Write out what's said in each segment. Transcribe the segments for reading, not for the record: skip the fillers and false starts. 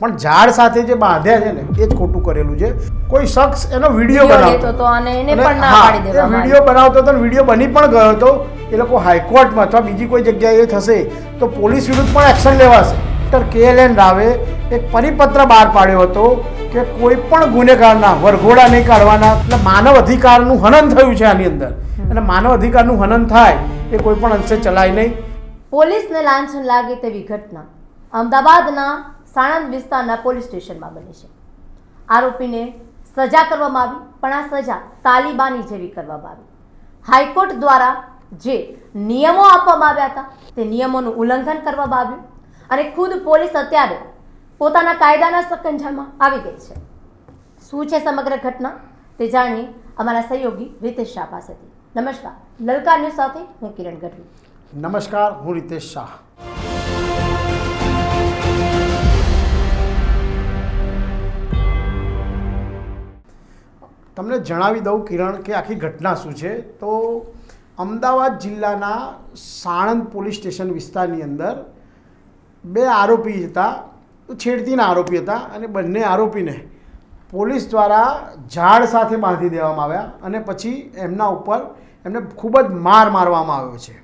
પણ ઝાડ સાથે જે બાંધ્યા છે ને એ જ ખોટું કરેલું છે. કોઈ શખ્સ એનો વિડીયો બનાવતો હતો અને એને પણ ના પાડી દેવામાં વિડીયો બનાવતો હતો, વિડીયો બની પણ ગયો હતો. એ લોકો હાઈકોર્ટમાં અથવા બીજી કોઈ જગ્યાએ થશે તો પોલીસ વિરુદ્ધ પણ એક્શન લેવાશે. ડૉક્ટર KLN રાવે એક પરિપત્ર બહાર પાડ્યો હતો કે કોઈ પણ ગુનેગારના વરઘોડા નહીં કાઢવાના. એટલે માનવ અધિકારનું હનન થયું છે આની અંદર, અને માનવ અધિકારનું હનન થાય એ કોઈ પણ અંશે ચલાય નહીં. પોલીસને લાંછન લાગે તેવી ઘટના અમદાવાદના સાણંદ વિસ્તારના પોલીસ સ્ટેશનમાં બની છે. આરોપીને સજા કરવામાં આવી, પણ આ સજા તાલિબાની જેવી કરવામાં આવી. હાઈકોર્ટ દ્વારા જે નિયમો આપવામાં આવ્યા હતા તે નિયમોનું ઉલ્લંઘન કરવામાં આવ્યું અને ખુદ પોલીસ અત્યારે પોતાના કાયદાના સકંજામાં આવી ગઈ છે. શું છે સમગ્ર ઘટના તે જાણીએ અમારા સહયોગી રીતેશ શાહ પાસેથી. નમસ્કાર, લલકાર ન્યૂઝ સાથે હું કિરણ ગઢવી. નમસ્કાર, હું રીતેશ શાહ. તમને જણાવી દઉં કિરણ કે આખી ઘટના શું છે. તો અમદાવાદ જિલ્લાના સાણંદ પોલીસ સ્ટેશન વિસ્તારની અંદર બે આરોપી હતા, છેડતીના આરોપી હતા, અને બંને આરોપીને પોલીસ દ્વારા ઝાડ સાથે બાંધી દેવામાં આવ્યા અને પછી એમના ઉપર એમને ખૂબ જ મારવામાં આવ્યો છે.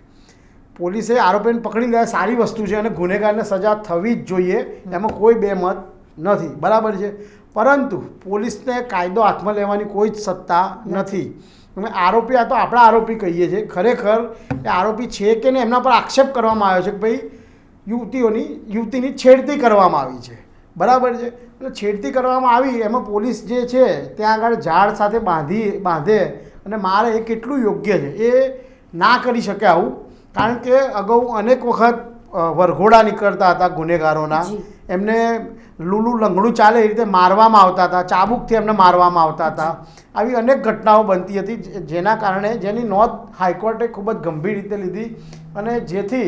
પોલીસે આરોપીને પકડી લીધા, સારી વસ્તુ છે, અને ગુનેગારને સજા થવી જ જોઈએ, એમાં કોઈ બેમત નથી, બરાબર છે. પરંતુ પોલીસને કાયદો હાથમાં લેવાની કોઈ જ સત્તા નથી. અમે આરોપી, આ તો આપણા આરોપી કહીએ છીએ, ખરેખર એ આરોપી છે કે નહીં એમના પર આક્ષેપ કરવામાં આવ્યો છે કે ભાઈ યુવતીની છેડતી કરવામાં આવી છે, બરાબર છે. એટલે છેડતી કરવામાં આવી એમાં પોલીસ જે છે ત્યાં આગળ ઝાડ સાથે બાંધે અને મારે એ કેટલું યોગ્ય છે? એ ના કરી શકે આવું, કારણ કે અગાઉ અનેક વખત વરઘોડા નીકળતા હતા ગુનેગારોના, એમને લૂલું લંગડું ચાલે એ રીતે મારવામાં આવતા હતા, ચાબુકથી એમને મારવામાં આવતા હતા. આવી અનેક ઘટનાઓ બનતી હતી, જેના કારણે જેની નોંધ હાઈકોર્ટે ખૂબ જ ગંભીર રીતે લીધી અને જેથી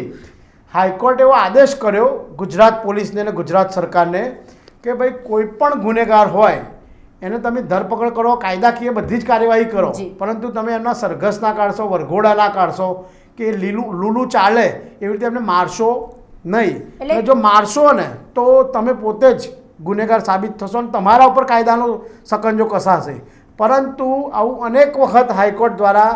હાઈકોર્ટે એવો આદેશ કર્યો ગુજરાત પોલીસને અને ગુજરાત સરકારને કે ભાઈ કોઈ પણ ગુનેગાર હોય એને તમે ધરપકડ કરો, કાયદાકીય બધી જ કાર્યવાહી કરો, પરંતુ તમે એમના સરઘસ ના કાઢશો, વરઘોડા ના કાઢશો કે લૂલું ચાલે એવી રીતે એમને મારશો નહીં. એટલે જો મારશો ને તો તમે પોતે જ ગુનેગાર સાબિત થશો અને તમારા ઉપર કાયદાનો સકંજો કસાશે. પરંતુ આવું અનેક વખત હાઈકોર્ટ દ્વારા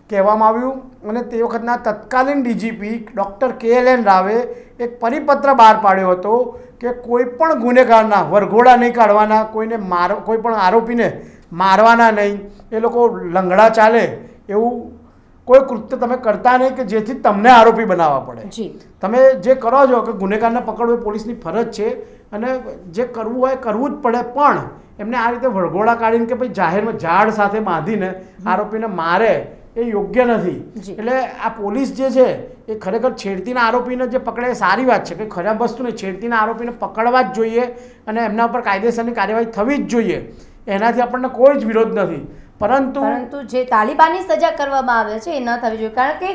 કહેવામાં આવ્યું અને તે વખતના તત્કાલીન ડીજીપી ડૉક્ટર KLN રાવે એક પરિપત્ર બહાર પાડ્યો હતો કે કોઈ પણ ગુનેગારના વરઘોડા નહીં કાઢવાના, કોઈ પણ આરોપીને મારવાના નહીં, એ લોકો લંગડા ચાલે એવું કોઈ કૃત્ય તમે કરતા નહીં કે જેથી તમને આરોપી બનાવવા પડે. તમે જે કરો છો કે ગુનેગારને પકડવું એ પોલીસની ફરજ છે અને જે કરવું હોય કરવું જ પડે, પણ એમને આ રીતે વરઘોડા કાઢીને કે ભાઈ જાહેરમાં ઝાડ સાથે બાંધીને આરોપીને મારે એ યોગ્ય નથી. એટલે આ પોલીસ જે છે એ ખરેખર છેડતીના આરોપીને જે પકડે એ સારી વાત છે, કે ખરાબ વસ્તુ નહીં, છેડતીના આરોપીને પકડવા જ જોઈએ અને એમના ઉપર કાયદેસરની કાર્યવાહી થવી જ જોઈએ, એનાથી આપણને કોઈ જ વિરોધ નથી. પરંતુ જે તાલિબાની સજા કરવામાં આવે છે એ ન થવી જોઈએ, કારણ કે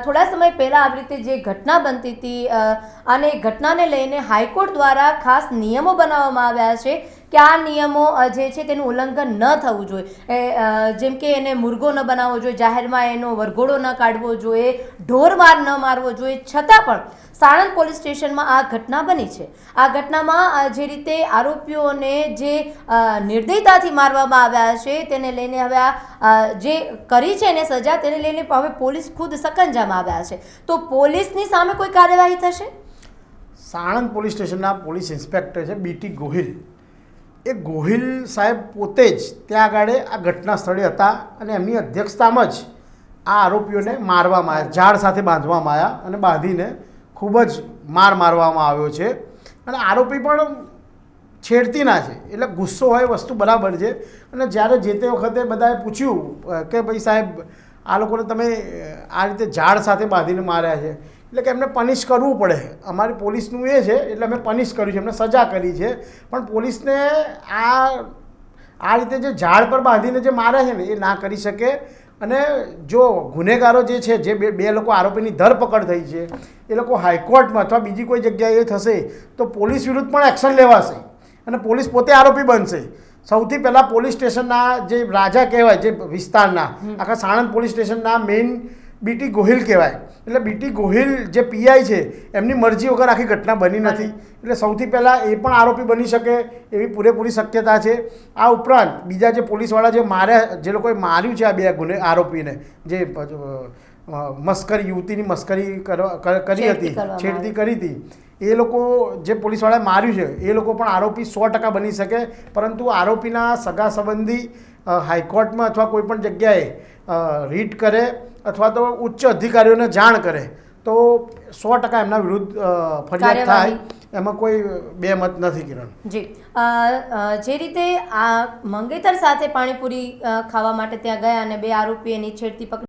થોડા સમય પહેલાં આવી રીતે જે ઘટના બનતી હતી અને ઘટનાને લઈને હાઈકોર્ટ દ્વારા ખાસ નિયમો બનાવવામાં આવ્યા છે કે આ નિયમો જે છે તેનું ઉલ્લંઘન ન થવું જોઈએ. જેમ કે એને મુર્ગો ન બનાવવો જોઈએ, જાહેરમાં એનો વરઘોડો ન કાઢવો જોઈએ, ઢોરમાર ન મારવો જોઈએ. છતાં પણ સાણંદ પોલીસ સ્ટેશનમાં આ ઘટના બની છે. આ ઘટનામાં જે રીતે આરોપીઓને જે નિર્દયતાથી મારવામાં આવ્યા છે તેને લઈને હવે આ જે કરી છે એને સજા, તેને લઈને હવે પોલીસ ખુદ સકંજામાં આવ્યા છે. તો પોલીસની સામે કોઈ કાર્યવાહી થશે? સાણંદ પોલીસ સ્ટેશનના પોલીસ ઇન્સ્પેક્ટર છે BT ગોહિલ, એ ગોહિલ સાહેબ પોતે જ ત્યાં આગળ આ ઘટના સ્થળે હતા અને એમની અધ્યક્ષતામાં જ આ આરોપીઓને મારવામાં આવ્યા, ઝાડ સાથે બાંધવામાં આવ્યા અને બાંધીને ખૂબ જ મારવામાં આવ્યો છે. અને આરોપી પણ છેડતીના છે, એટલે ગુસ્સો હોય વસ્તુ બરાબર છે. અને જ્યારે જે તે વખતે બધાએ પૂછ્યું કે ભાઈ સાહેબ આ લોકોને તમે આ રીતે ઝાડ સાથે બાંધીને માર્યા છે, એટલે કે એમને પનિશ કરવું પડે, અમારી પોલીસનું એ છે એટલે અમે પનિશ કર્યું છે, એમને સજા કરી છે. પણ પોલીસને આ રીતે જે ઝાડ પર બાંધીને જે મારે છે ને એ ના કરી શકે. અને જો ગુનેગારો જે છે, જે બે લોકો આરોપીની ધરપકડ થઈ છે, એ લોકો હાઈકોર્ટમાં અથવા બીજી કોઈ જગ્યાએ થશે તો પોલીસ વિરુદ્ધ પણ એક્શન લેવાશે અને પોલીસ પોતે આરોપી બનશે. સૌથી પહેલાં પોલીસ સ્ટેશનના જે રાજા કહેવાય, જે વિસ્તારના આખા સાણંદ પોલીસ સ્ટેશનના મેઇન બીટી ગોહિલ કહેવાય. એટલે બીટી ગોહિલ જે પીઆઈ છે એમની મરજી વગર આખી ઘટના બની નથી. એટલે સૌથી પહેલાં એ પણ આરોપી બની શકે એવી પૂરેપૂરી શક્યતા છે. આ ઉપરાંત બીજા જે પોલીસવાળા જે માર્યા, જે લોકોએ માર્યું છે આ બે આરોપીને, જે મસ્કરી, યુવતીની મસ્કરી કરી હતી, છેડતી કરી હતી, એ લોકો જે પોલીસવાળાએ માર્યું છે એ લોકો પણ આરોપી 100% બની શકે. પરંતુ આરોપીના સગા સંબંધી હાઈકોર્ટમાં અથવા કોઈ પણ જગ્યાએ રીટ કરે અથવા તો ઉચ્ચ અધિકારીઓને જાણ કરે તો 100% એમના વિરુદ્ધ ફરિયાદ થાય. એમાં કોઈ બે મત નથી. કિરણ જી, જે રીતે આ મંગેતર સાથે પાણીપુરી ખાવા માટે ત્યાં ગયા અને બે આરોપી એની છેડતી પકડી